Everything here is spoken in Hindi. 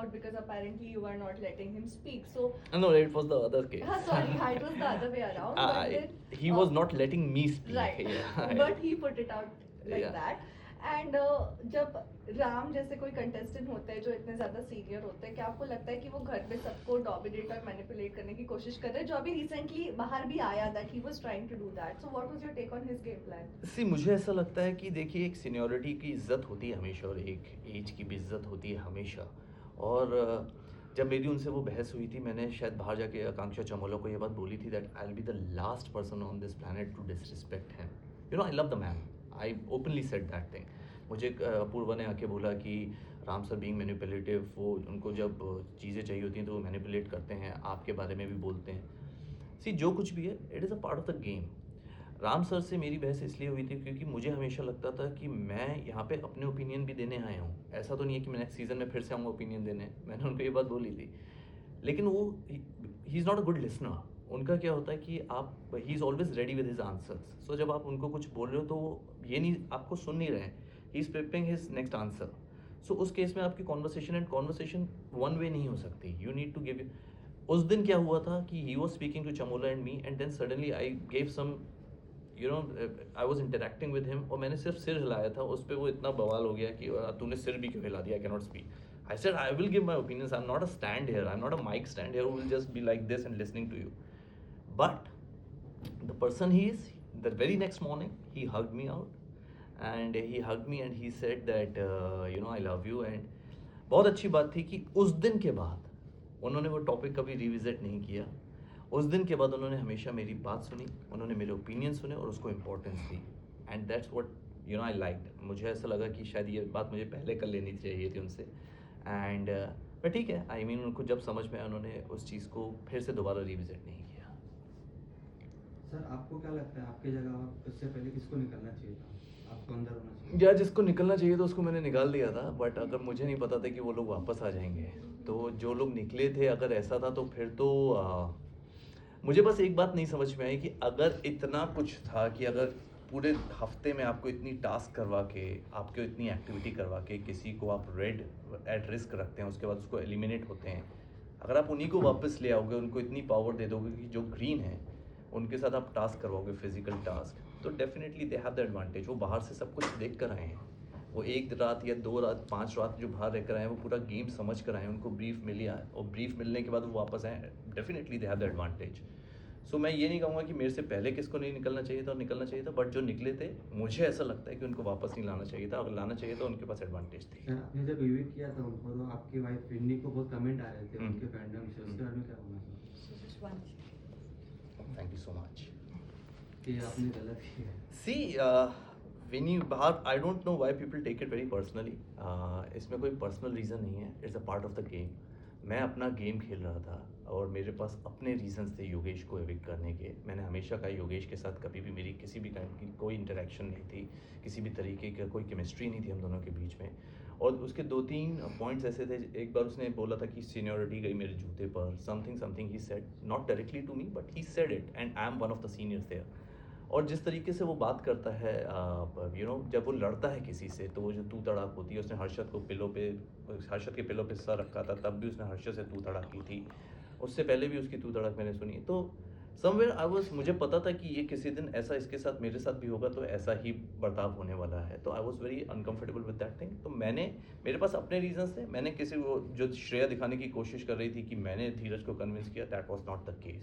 out because apparently you are not letting him speak. So, No, it was the other case. sorry, it was the other way around. But then He was not letting me speak. right, Yeah. but he put it out like Yeah. that. And जब राम जैसे कोई कंटेस्टेंट होते हैं जो इतने ज्यादा सीनियर होते हैं, क्या आपको लगता है कि वो घर पे सबको डोमिनेट और मैनिपुलेट करने की कोशिश कर रहे हैं, जो अभी रिसेंटली बाहर भी आया that he was trying to do that? So what was your take on his game plan? See मुझे ऐसा लगता है कि देखिए एक सीनियरिटी की इज्जत होती है हमेशा और एक एज की भी इज्जत होती है हमेशा। और जब मेरी उनसे वो बहस हुई थी, मैंने शायद बाहर जाके आकांक्षा चमोला को ये बात बोली थी that I will be the last person on this planet to disrespect him. You know I love the man, I openly said that thing. मुझे अपूर्वा ने आके बोला कि राम सर बीइंग मैनिपुलेटिव, वो उनको जब चीज़ें चाहिए होती हैं तो वो मैनिपुलेट करते हैं, आपके बारे में भी बोलते हैं। सी जो कुछ भी है it is a part of the game. Ram sir से मेरी बहस इसलिए हुई थी क्योंकि मुझे हमेशा लगता था कि मैं यहाँ पे अपने ओपिनियन भी देने आया हूँ। ऐसा तो नहीं है कि मैं नेक्स्ट सीज़न में फिर से आऊँगा ओपिनियन देने, मैंने उनको ये बात बोली थी। लेकिन वो he is not a good listener. उनका क्या होता है कि आप he is always ready with his answers. So जब आप उनको कुछ बोल रहे हो तो वो ये नहीं, आपको सुन नहीं रहे हैं, he is preparing his next answer. So उस केस में आपकी कॉन्वर्सेशन वन वे नहीं हो सकती, यू नीड टू गिव। उस दिन क्या हुआ था कि he was speaking to Chamola and me and then suddenly I gave some you know I was interacting with him और मैंने सिर्फ सिर हिलाया था, उस पर वो इतना बवाल हो गया कि तूने सिर भी क्यों हिला दिया, I can not speak. I said, I will give my opinions. I'm not a stand here. I'm not a mic stand here who will just be like this and listening to you. But the person he is, the very next morning, he hugged me out. And he hugged me and he said that, I love you. And बहुत अच्छी बात थी कि उस दिन के बाद उन्होंने वो टॉपिक कभी रिविजिट नहीं किया। उस दिन के बाद उन्होंने हमेशा मेरी बात सुनी, उन्होंने मेरे ओपिनियन सुने और उसको importance the. And that's what I liked. मुझे ऐसा लगा कि शायद ये बात मुझे पहले कर लेनी चाहिए थी उनसे। एंड पर ठीक है, आई मीन उनको जब समझ में आया उन्होंने उस चीज़ को फिर से दोबारा रिविजिट नहीं किया। सर आपको क्या लगता है, आपकी जगह उससे पहले किसको निकलना चाहिए था? आपको अंदर होना चाहिए या जिसको निकलना चाहिए था उसको मैंने निकाल दिया था, बट अगर मुझे नहीं पता था कि वो लोग वापस आ जाएंगे, तो जो लोग निकले थे अगर ऐसा था तो फिर तो मुझे बस एक बात नहीं समझ में आई कि अगर इतना कुछ था कि अगर पूरे हफ्ते में आपको इतनी टास्क करवा के, आपको इतनी एक्टिविटी करवा के किसी को आप रेड एट रिस्क रखते हैं, उसके बाद उसको एलिमिनेट होते हैं, अगर आप उन्हीं को वापस ले आओगे, उनको इतनी पावर दे दोगे कि जो ग्रीन है उनके साथ आप टास्क करवाओगे, फिजिकल टास्क, तो definitely they have the advantage. वो बाहर से सब कुछ देख कर आए हैं, वो एक रात या 2 रात 5 रात जो बाहर रह कर आए हैं, वो पूरा गेम समझ कर आए हैं, उनको ब्रीफ मिली है और ब्रीफ मिलने के बाद वो वापस आए, definitely they have the advantage. So मैं ये नहीं कहूँगा कि मेरे से पहले किसको नहीं निकलना चाहिए था और निकलना चाहिए था, बट जो निकले थे मुझे ऐसा लगता है कि उनको वापस नहीं लाना चाहिए था। अगर लाना चाहिए था उनके पास एडवांटेज थी। सर आपने जब रिव्यू किया था उनको, तो आपकी वाइफ विन्नी को बहुत कमेंट आ रहे थे हम्म। उनके फैंडम से, उसके बारे में क्या होना थैंक यू सो मच। कि आपने गलत किया? सी when you बाहर, I don't know why people take it very personally. इसमें कोई पर्सनल रीज़न नहीं है, it's a part of the game. मैं अपना गेम खेल रहा था और मेरे पास अपने रीजंस थे योगेश को एविक्ट करने के। मैंने हमेशा कहा योगेश के साथ कभी भी मेरी किसी भी काइंड की कोई इंटरेक्शन नहीं थी, किसी भी तरीके का कोई केमिस्ट्री नहीं थी हम दोनों के बीच में। और उसके 2-3 पॉइंट्स ऐसे थे, एक बार उसने बोला था कि सीनियरिटी गई मेरे जूते पर, something he said, not directly to me but he said it and I am one of the seniors there. और जिस तरीके से वो बात करता है, जब वो लड़ता है किसी से, तो वो जो तू तड़ाक होती है, उसने हर्षद के पिलो पे सर रखा था, तब भी उसने हर्षद से तू तड़ाक की थी, उससे पहले भी उसकी तू तड़ाक मैंने सुनी। तो समवेयर मुझे पता था कि ये किसी दिन ऐसा इसके साथ मेरे साथ भी होगा, तो ऐसा ही बर्ताव होने वाला है। तो I was very uncomfortable with that thing. तो मेरे पास अपने रीजंस थे। मैंने किसी को जो श्रेया दिखाने की कोशिश कर रही थी कि मैंने धीरज को कन्विंस किया, that was not the case.